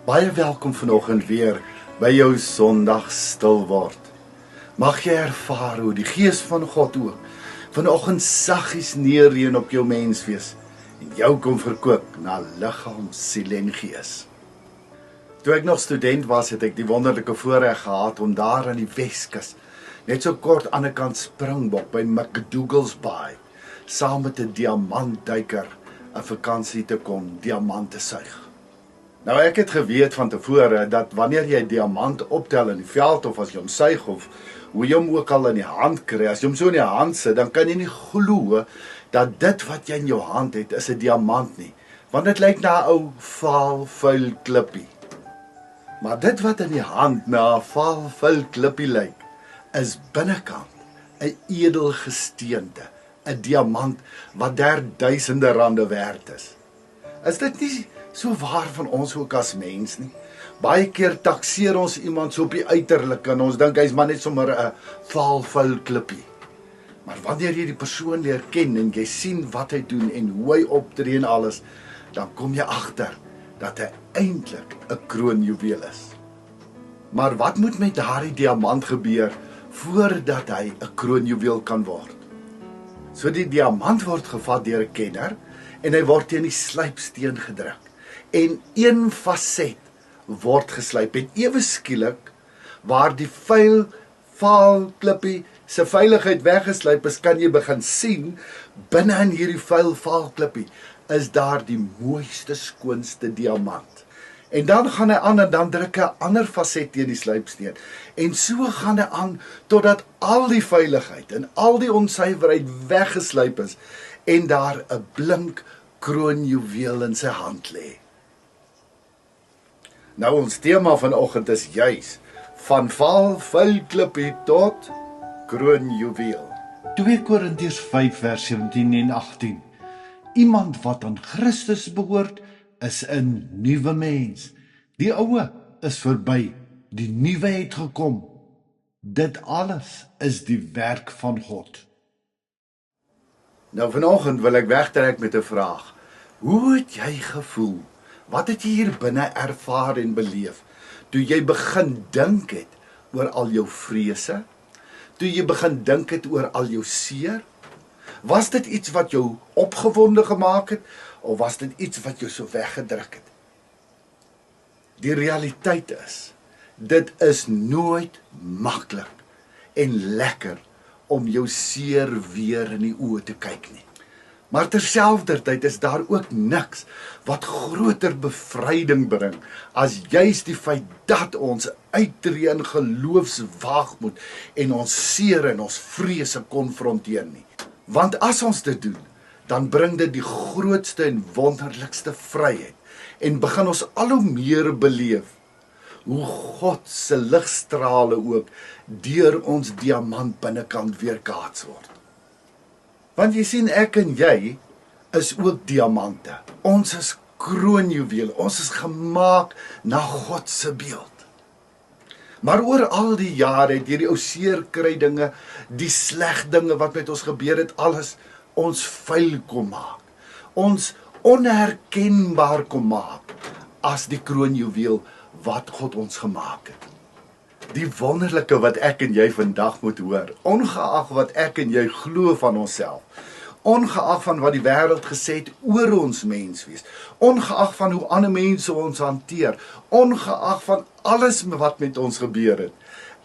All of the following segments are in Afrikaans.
Baie welkom vanoggend weer by jou Sondag stil word. Mag jy ervaar hoe die Gees van God ook vanoggend saggies neerreën op jou menswees en jou kom verkoop na liggaam, siel en gees. Toe ek nog student was, het ek die wonderlike voorreg gehad om daar aan die Weskus, net so kort aan die kant Springbok by McDougall's Bay, saam met 'n diamantduiker 'n vakansie te kom, diamante suig. Nou ek het geweet van tevore dat wanneer jy diamant optel in die veld of as jy hom suig of hoe jy hom ook al in die hand kry, as jy hom so in die hand sit, dan kan jy nie glo dat dit wat jy in jou hand het is 'n diamant nie, want dit lyk na 'n ou vaal, vuil klippie. Maar dit wat in die hand na 'n vaal, vuil klippie lyk, is binnekant 'n edelgesteente, 'n diamant wat duisende rande werd is. Is dit nie so waar van ons ook as mens nie? Baie keer takseer ons iemand so op die uiterlike en ons dink hy's maar net sommer 'n vaal, vuil klippie. Maar wanneer jy die persoon leer ken en jy sien wat hy doen en hoe hy optree en alles, dan kom jy agter dat hy eintlik 'n kroonjuweel is. Maar wat moet met daardie diamant gebeur voordat hy 'n kroonjuweel kan word? So die diamant word gevat deur 'n kenner en hy word teen die slypsteen gedruk. En een faset word geslyp en ewe skielik, waar die vuil, vaal klippie se veiligheid weggeslyp is, kan jy begin sien, binne in hierdie vuil, vaal klippie, is daar die mooiste, skoonste diamant. En dan gaan hy aan en dan druk hy 'n ander faset teen die slypsteen. En so gaan hy aan, totdat al die veiligheid en al die onsuiverheid weggeslyp is, en daar 'n blink kroonjuweel in sy hand lê. Nou ons tema vanoggend is juis van vaal, vuil klippie tot kroonjuweel. 2 Korintiërs 5 vers 17 en 18. Iemand wat aan Christus behoort, is 'n nuwe mens. Die ou is verby, die nuwe het gekom. Dit alles is die werk van God. Nou vanoggend wil ek wegtrek met 'n vraag. Hoe het jy gevoel? Wat het jy hier binne ervaar en beleef? Toe jy begin dink het oor al jou vrese? Toe jy begin dink het oor al jou seer? Was dit iets wat jou opgewonde gemaak het, of was dit iets wat jou so weggedruk het? Die realiteit is, dit is nooit maklik en lekker om jou seer weer in die oë te kyk nie. Maar terselfdertyd is daar ook niks wat groter bevryding bring as juis die feit dat ons uittreë in geloofswaagmoed en ons seer en ons vrese konfronteer nie. Want as ons dit doen, dan bring dit die grootste en wonderlikste vryheid en begin ons al hoe meer beleef hoe God se ligstrale ook deur ons diamant binnekant weerkaats word. Want jy sien, ek en jy is ook diamante. Ons is kroonjuwele. Ons is gemaak na God se beeld. Maar oor al die jare het hierdie ou seerkry dinge, die sleg dinge wat met ons gebeur het, alles ons vuil kom maak. Ons onherkenbaar kom maak as die kroonjuweel wat God ons gemaak het. Die wonderlike wat ek en jy vandag moet hoor, ongeag wat ek en jy glo van onsself, ongeag van wat die wêreld gesê het oor ons menswees, ongeag van hoe ander mense ons hanteer, ongeag van alles wat met ons gebeur het,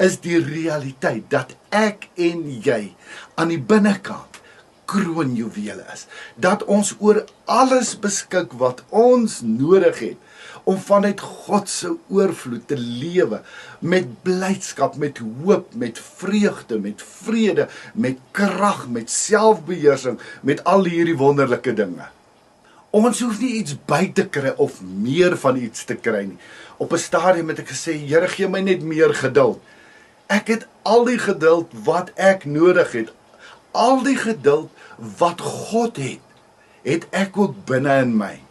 is die realiteit dat ek en jy aan die binnekant kroonjuwele is, dat ons oor alles beskik wat ons nodig het, om vanuit God se oorvloed te lewe, met blydskap, met hoop, met vreugde, met vrede, met krag, met selfbeheersing, met al hierdie wonderlike dinge. Ons hoef nie iets by te kry of meer van iets te kry nie. Op 'n stadium het ek gesê, Here, gee my net meer geduld. Ek het al die geduld wat ek nodig het. Al die geduld wat God het ek ook binne in my.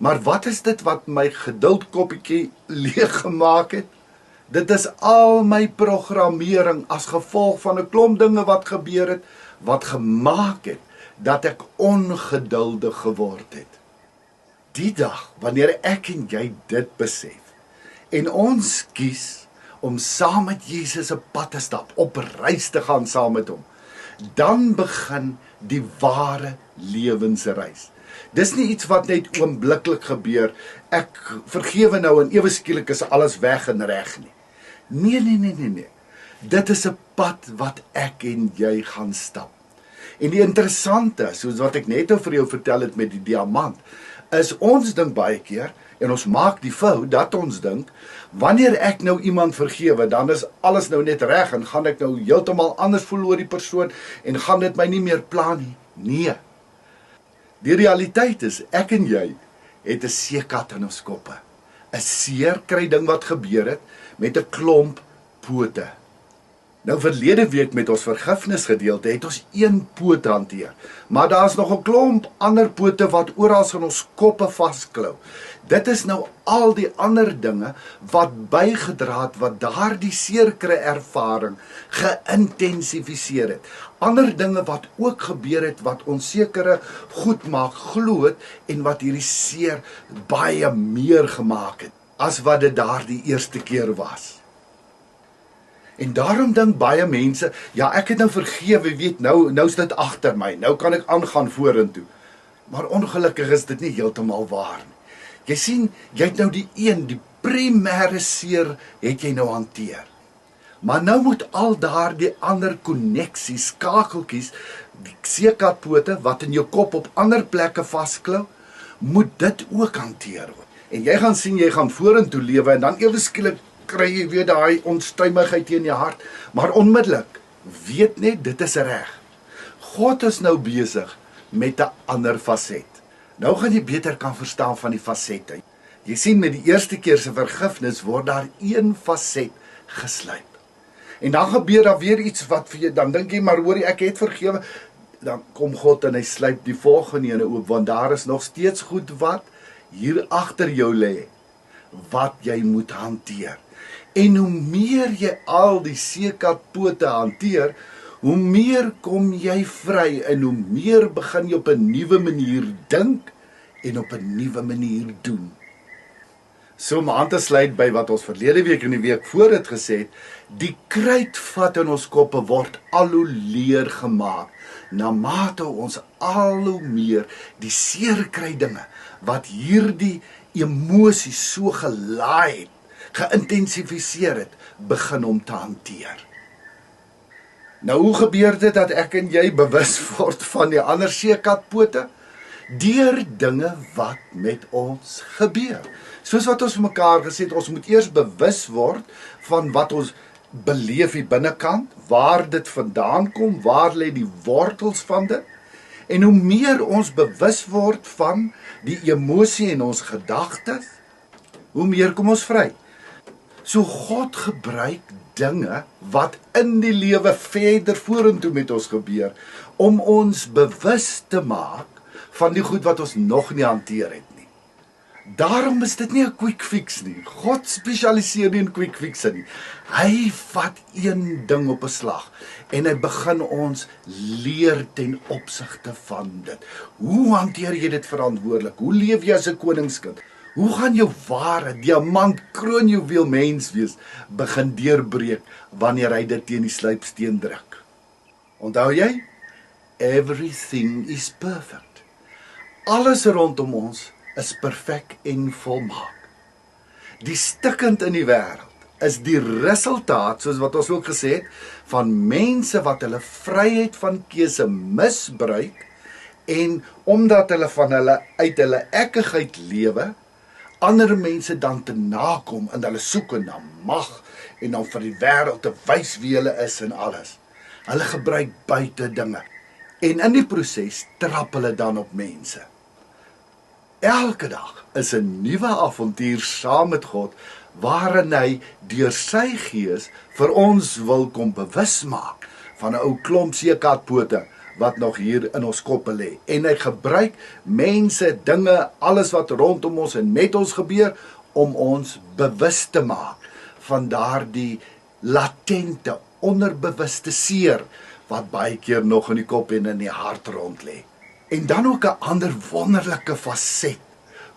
Maar wat is dit wat my geduldkoppietjie leeg gemaak het? Dit is al my programmering as gevolg van 'n klomp dinge wat gebeur het, wat gemaak het dat ek ongeduldig geword het. Die dag, wanneer ek en jy dit besef, en ons kies om saam met Jesus 'n pad te stap, op reis te gaan saam met hom, dan begin die ware lewensreis. Dis nie iets wat net oombliklik gebeur, ek vergewe nou en ewe skielik is alles weg en reg nie. Nee. Dit is 'n pad wat ek en jy gaan stap. En die interessante, soos wat ek net nou vir jou vertel het met die diamant, is ons dink baie keer, en ons maak die fout dat ons dink, wanneer ek nou iemand vergewe, dan is alles nou net reg en gaan ek nou heeltemal anders voel oor die persoon en gaan dit my nie meer pla nie. Nee. Die realiteit is, ek en jy het 'n seekat in ons koppe. 'n Seerkry ding wat gebeur het met 'n klomp pote. Nou verlede week met ons vergifnisgedeelte het ons een poot hanteer, maar daar's nog 'n klomp ander pote wat oral in ons koppe vasklou. Dit is nou al die ander dinge wat bygedra het, wat daardie seerkry ervaring geïntensifiseer het. Ander dinge wat ook gebeur het, wat ons sekere goed maak glo het, en wat hierdie seer baie meer gemaak het, as wat dit daardie eerste keer was. En daarom dink baie mense, ja, ek het nou vergewe, weet, nou is dit agter my, nou kan ek aangaan vorentoe. Maar ongelukkig is dit nie heeltemal waar nie. Jy sien, jy het nou die primêre seer het jy nou hanteer. Maar nou moet al daardie ander koneksies, skakeltjies, die seekatpote wat in jou kop op ander plekke vasklou, moet dit ook hanteer word. En jy gaan sien, jy gaan vorentoe lewe en dan ewe skielik kry jy weer daai onstuimigheid in jou hart, maar onmiddellik, weet net, dit is reg. God is nou besig met 'n ander faset. Nou gaan jy beter kan verstaan van die fasette. Jy sien, met die eerste keer se vergifnis word daar een faset gesluit. En dan gebeur daar weer iets wat vir jou, dan dink jy, maar hoor jy, ek het vergewe, dan kom God en hy sluit die volgende ene oop, want daar is nog steeds goed wat hier agter jou lê, wat jy moet hanteer. En hoe meer jy al die seekatpote hanteer, hoe meer kom jy vry en hoe meer begin jy op 'n nuwe manier dink en op 'n nuwe manier doen. So om aan te sluit by wat ons verlede week en die week voor het gesê het, die kruitvat in ons koppe word al hoe leer gemaak, na mate ons al hoe meer die seer kry dinge, wat hierdie emosies so gelaai het, geïntensifiseer het, begin om te hanteer. Nou hoe gebeur dit dat ek en jy bewus word van die ander seekatpote? Deur dinge wat met ons gebeur. Soos wat ons mekaar gesê het, ons moet eers bewus word van wat ons beleef hier binnekant, waar dit vandaan kom, waar lê die wortels van dit, en hoe meer ons bewus word van die emosie en ons gedagtes, hoe meer kom ons vry. So God gebruik dinge wat in die lewe verder vorentoe met ons gebeur, om ons bewus te maak van die goed wat ons nog nie hanteer het nie. Daarom is dit nie 'n quick fix nie. God spesialiseer nie in quick fixe nie. Hy vat een ding op 'n slag en hy begin ons leer ten opsigte van dit. Hoe hanteer jy dit verantwoordelik? Hoe leef jy as 'n koningskind? Hoe gaan jou ware diamant kroonjuweel mens wees begin deurbreek wanneer hy dit teen die slypsteen druk? Onthou jy? Everything is perfect. Alles rondom ons is perfek en volmaak. Die stikkend in die wêreld is die resultaat, soos wat ons ook gesê het, van mense wat hulle vryheid van keuse misbruik, en omdat hulle van uit hulle ekkigheid lewe, ander mense dan te nakom en hulle soek na mag en dan vir die wêreld te wys wie hulle is en alles. Hulle gebruik buite dinge en in die proses trap hulle dan op mense. Elke dag is 'n nuwe avontuur saam met God, waarin hy deur sy gees vir ons wil kom bewus maak van 'n ou klomp seekatpote wat nog hier in ons koppe lê. En hy gebruik mense, dinge, alles wat rondom ons en met ons gebeur, om ons bewus te maak van daardie latente, onderbewuste seer, wat baie keer nog in die kop en in die hart rond lê. En dan ook 'n ander wonderlike faset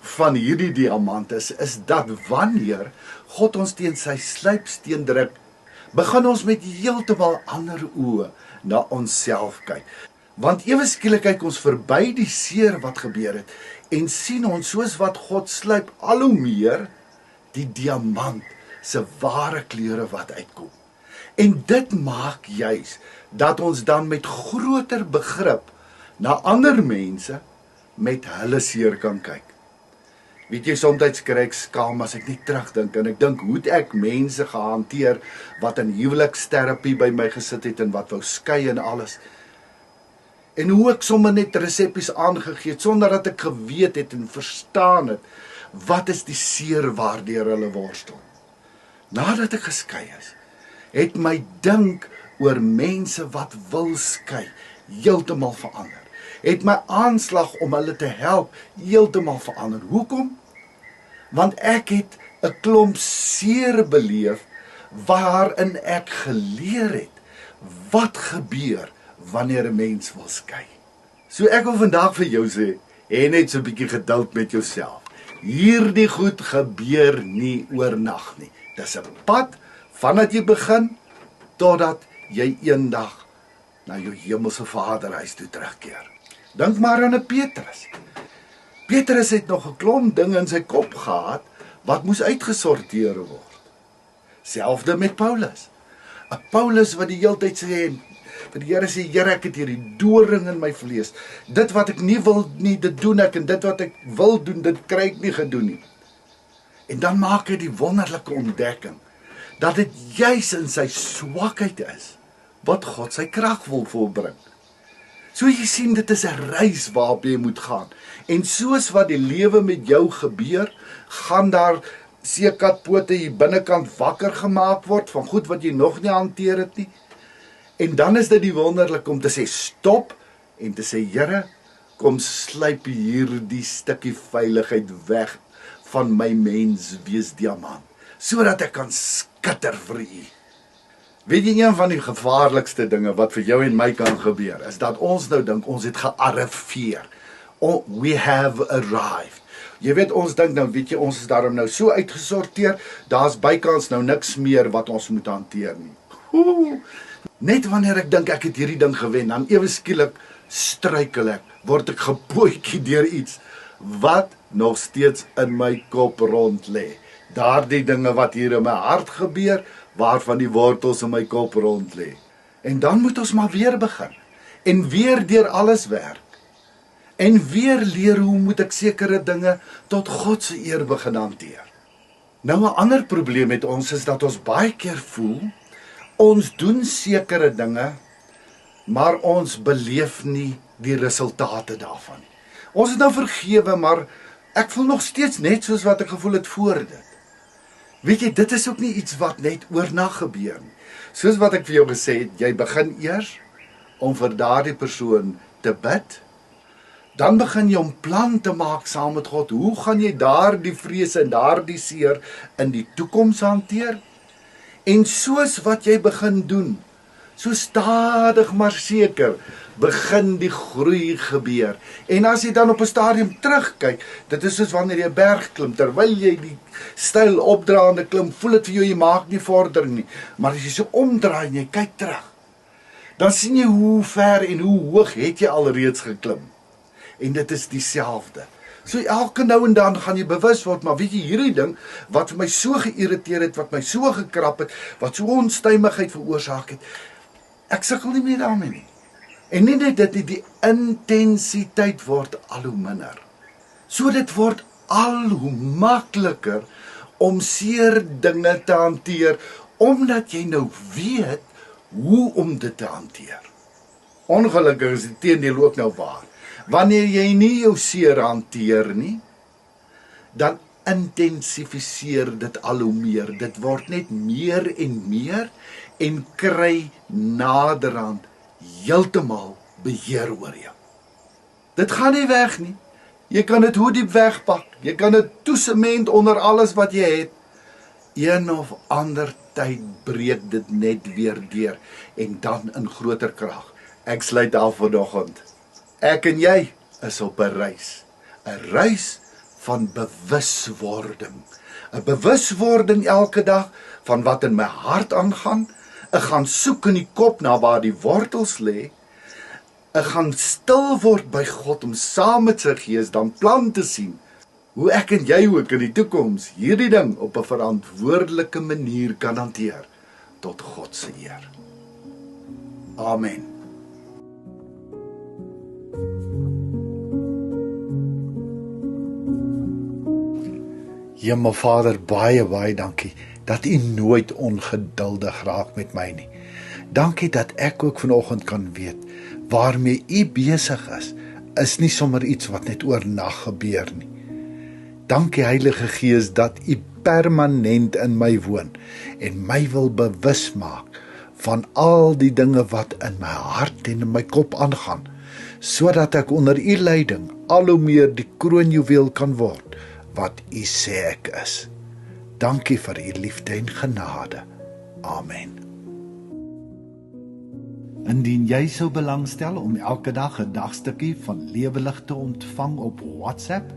van hierdie diamant is dat wanneer God ons teen sy slypsteen druk, begin ons met heeltemal ander oë na onsself kyk. Want ewe skielik kyk ons verby die seer wat gebeur het en sien ons soos wat God slyp al hoe meer die diamant se ware kleure wat uitkom. En dit maak juis dat ons dan met groter begrip na ander mense met hulle seer kan kyk. Weet jy, soms kry ek skaam as ek net terugdink en ek dink, hoe het ek mense gehanteer wat in huweliksterapie by my gesit het en wat wou skei en alles. En hoe ek sommer net resepies aangegee het, sonder dat ek geweet het en verstaan het, wat is die seer waardeur hulle worstel. Nadat ek geskei is, het my dink oor mense wat wil skei heeltemal verander. Het my aanslag om hulle te help heeltemal verander. Hoekom? Want ek het 'n klomp seer beleef waarin ek geleer het wat gebeur wanneer 'n mens wil skei. So ek wil vandag vir jou sê, hê net so 'n bietjie geduld met jouself. Hierdie goed gebeur nie oornag nie. Dis 'n pad vandat jy begin totdat jy eendag na jou hemelse Vaderhuis toe terugkeer. Dink maar aan 'n Petrus. Petrus het nog 'n klomp dinge in sy kop gehad wat moes uitgesorteer word. Selfde met Paulus. 'n Paulus wat die hele tyd sê, vir die Here sê, Here, ek het hierdie doring in my vlees. Dit wat ek nie wil nie, dit doen ek, en dit wat ek wil doen, dit kry ek nie gedoen nie. En dan maak hy die wonderlike ontdekking dat dit juis in sy swakheid is wat God sy krag wil volbring. So jy sien, dit is 'n reis waarop jy moet gaan. En soos wat die lewe met jou gebeur, gaan daar seekatpote hier binnekant wakker gemaak word van goed wat jy nog nie hanteer het nie. En dan is dit die wonderlik om te sê stop en te sê, Here, kom slyp hierdie stukkie veiligheid weg van my mens wees diamant, sodat ek kan skitter vir U. Weet jy, een van die gevaarlikste dinge wat vir jou en my kan gebeur, is dat ons nou dink, ons het gearriveer. We have arrived. Jy weet, ons dink nou, weet jy, ons is daarom nou so uitgesorteer, daar's bykans nou niks meer wat ons moet hanteer nie. Net wanneer ek dink ek het hierdie ding gewen, dan ewe skielik struikel ek, word ek gepootjie deur iets wat nog steeds in my kop rond lê. Daardie dinge wat hier in my hart gebeur, waarvan die wortels in my kop rond lê. En dan moet ons maar weer begin. En weer deur alles werk. En weer leer hoe moet ek sekere dinge tot God se eer begin hanteer. Nou 'n ander probleem met ons is dat ons baie keer voel, ons doen sekere dinge, maar ons beleef nie die resultate daarvan nie. Ons is nou vergewe, maar ek voel nog steeds net soos wat ek gevoel het voor dit. Weet jy, dit is ook nie iets wat net oornag gebeur nie. Soos wat ek vir jou gesê het, jy begin eers om vir daardie persoon te bid, dan begin jy om plan te maak saam met God. Hoe gaan jy daardie vrese en daardie seer in die toekoms hanteer? En soos wat jy begin doen, so stadig maar seker, begin die groei gebeur. En as jy dan op 'n stadium terugkyk, dit is soos wanneer jy 'n berg klim, terwyl jy die styl opdraande klim, voel dit vir jou, jy maak nie vordering nie. Maar as jy so omdraai en jy kyk terug, dan sien jy hoe ver en hoe hoog het jy alreeds geklim. En dit is dieselfde. So elke nou en dan gaan jy bewus word, maar weet jy, hierdie ding wat vir my so geïrriteer het, wat my so gekrap het, wat so onstuimigheid veroorsaak het, ek sukkel nie meer daarmee nie. En nie net dit nie, die intensiteit word al hoe minder. So dit word al hoe makliker om seer dinge te hanteer, omdat jy nou weet hoe om dit te hanteer. Ongelukkig is die teendeel ook nou waar. Wanneer jy nie jou seer hanteer nie, dan intensifiseer dit al hoe meer. Dit word net meer en kry naderhand heeltemal beheer oor jou. Dit gaan nie weg nie. Jy kan dit hoe diep wegpak. Jy kan dit toesement onder alles wat jy het. Een of ander tyd breek dit net weer deur en dan in groter krag. Ek sluit af vanoggend. Ek en jy is op 'n reis van bewuswording. 'n Bewuswording elke dag van wat in my hart aangaan. Ek gaan soek in die kop na waar die wortels lê. Ek gaan stil word by God om saam met sy Gees dan plan te sien hoe ek en jy ook in die toekoms hierdie ding op 'n verantwoordelike manier kan hanteer tot God se eer. Amen. Hemelvader, baie dankie dat U nooit ongeduldig raak met my nie. Dankie dat ek ook vanoggend kan weet waarmee U besig is nie sommer iets wat net oornag gebeur nie. Dankie Heilige Gees dat U permanent in my woon en my wil bewus maak van al die dinge wat in my hart en in my kop aangaan, sodat ek onder U leiding al hoe meer die kroonjuweel kan word wat U sê ek is. Dankie vir U liefde en genade. Amen. Indien jy sou belangstel om elke dag 'n dagstukkie van Lewelig te ontvang op WhatsApp,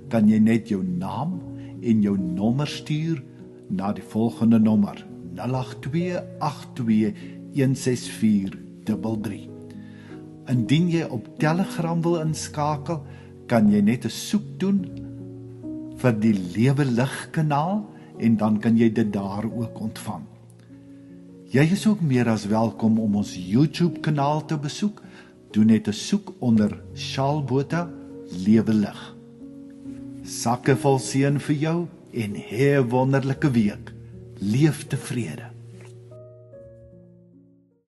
kan jy net jou naam en jou nommer stuur na die volgende nommer 08282164333. Indien jy op Telegram wil inskakel, kan jy net 'n soek doen vir die Lewelig kanaal en dan kan jy dit daar ook ontvang. Jy is ook meer as welkom om ons YouTube kanaal te besoek. Doen net 'n soek onder Shaal Botha Lewelig. Sakke vol seën vir jou en 'n wonderlike week. Leef tevrede.